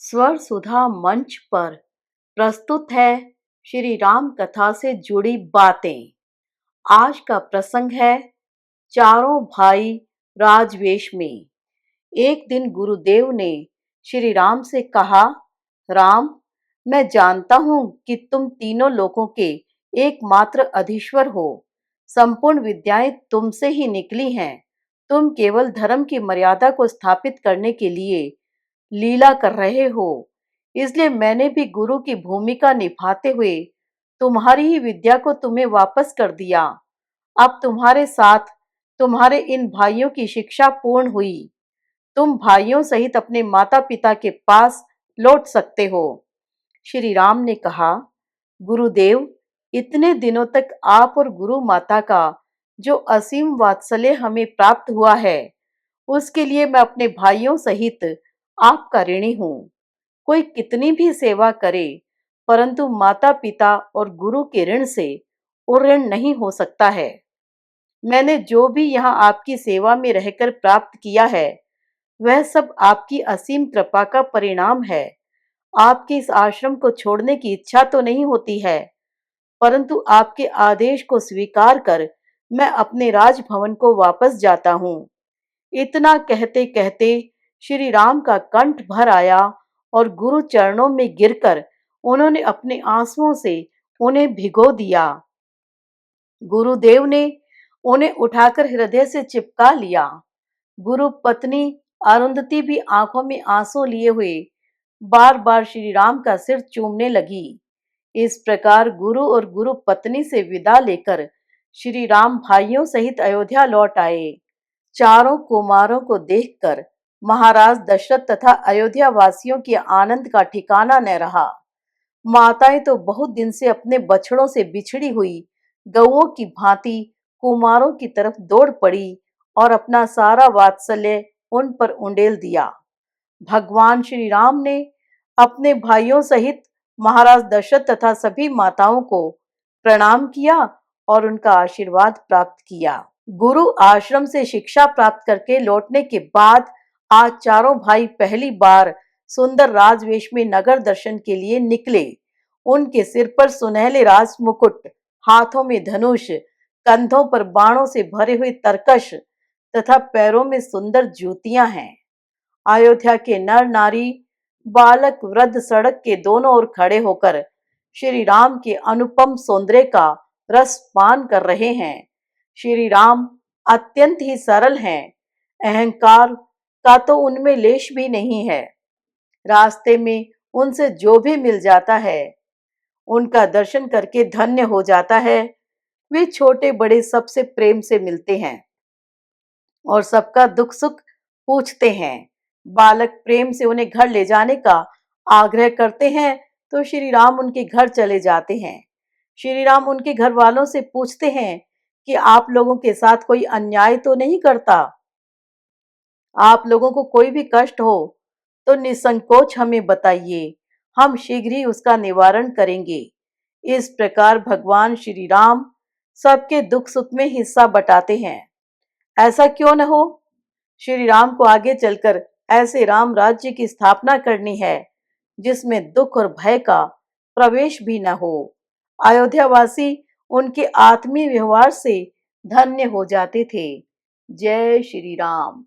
स्वर सुधा मंच पर प्रस्तुत है श्री राम कथा से जुड़ी बातें। आज का प्रसंग है चारों भाई राजवेश में। एक दिन गुरुदेव ने श्री राम से कहा, राम, मैं जानता हूं कि तुम तीनों लोकों के एकमात्र अधीश्वर हो। संपूर्ण विद्याएं तुमसे ही निकली हैं। तुम केवल धर्म की मर्यादा को स्थापित करने के लिए लीला कर रहे हो। इसलिए मैंने भी गुरु की भूमिका निभाते हुए तुम्हारी ही विद्या को तुम्हें वापस कर दिया। अब तुम्हारे साथ तुम्हारे इन भाइयों की शिक्षा पूर्ण हुई। तुम भाइयों सहित अपने माता पिता के पास लौट सकते हो। श्री राम ने कहा, गुरुदेव, इतने दिनों तक आप और गुरु माता का जो असीम वात्सल्य हमें प्राप्त हुआ है, उसके लिए मैं अपने भाइयों सहित आपका ऋणी हूँ। कोई कितनी भी सेवा करे, परंतु माता पिता और गुरु के ऋण से वो ऋण नहीं हो सकता है। मैंने जो भी यहाँ आपकी सेवा में रहकर प्राप्त किया है, वह सब आपकी असीम कृपा का परिणाम है। आपके इस आश्रम को छोड़ने की इच्छा तो नहीं होती है, परंतु आपके आदेश को स्वीकार कर मैं अपने राजभवन को वापस जाता हूँ। इतना कहते कहते श्री राम का कंठ भर आया और गुरु चरणों में गिरकर उन्होंने अपने आंसुओं से उन्हें भिगो दिया। गुरुदेव ने उन्हें उठाकर हृदय से चिपका लिया। गुरु पत्नी अरुंधति भी आंखों में आंसू लिए हुए बार बार श्री राम का सिर चूमने लगी। इस प्रकार गुरु और गुरु पत्नी से विदा लेकर श्री राम भाइयों सहित अयोध्या लौट आए। चारों कुमारों को देखकर महाराज दशरथ तथा अयोध्या वासियों के आनंद का ठिकाना न रहा। माताएं तो बहुत दिन से अपने बछड़ों से बिछड़ी हुई गऊओं की भांति कुमारों की तरफ दौड़ पड़ी और अपना सारा वात्सल्य उन पर उंडेल दिया। भगवान श्री राम ने अपने भाइयों सहित महाराज दशरथ तथा सभी माताओं को प्रणाम किया और उनका आशीर्वाद प्राप्त किया। गुरु आश्रम से शिक्षा प्राप्त करके लौटने के बाद आज चारों भाई पहली बार सुंदर राजवेश में नगर दर्शन के लिए निकले। उनके सिर पर सुनहले राज मुकुट, हाथों में धनुष, कंधों पर बाणों से भरे हुए तरकश तथा पैरों में सुंदर जूतियां हैं। अयोध्या के नर नारी, बालक वृद्ध सड़क के दोनों ओर खड़े होकर श्री राम के अनुपम सौंदर्य का रस पान कर रहे हैं। श्री राम अत्यंत ही सरल हैं। अहंकार का तो उनमें लेश भी नहीं है। रास्ते में उनसे जो भी मिल जाता है, उनका दर्शन करके धन्य हो जाता है। वे छोटे बड़े सबसे प्रेम से मिलते हैं और सबका दुख सुख पूछते हैं। बालक प्रेम से उन्हें घर ले जाने का आग्रह करते हैं तो श्री राम उनके घर चले जाते हैं। श्री राम उनके घर वालों से पूछते हैं कि आप लोगों के साथ कोई अन्याय तो नहीं करता। आप लोगों को कोई भी कष्ट हो तो निसंकोच हमें बताइए, हम शीघ्र ही उसका निवारण करेंगे। इस प्रकार भगवान श्री राम सबके दुख सुख में हिस्सा बटाते हैं। ऐसा क्यों न हो? श्री राम को आगे चलकर ऐसे राम राज्य की स्थापना करनी है जिसमें दुख और भय का प्रवेश भी न हो। अयोध्यावासी उनके आत्मीय व्यवहार से धन्य हो जाते थे। जय श्री राम।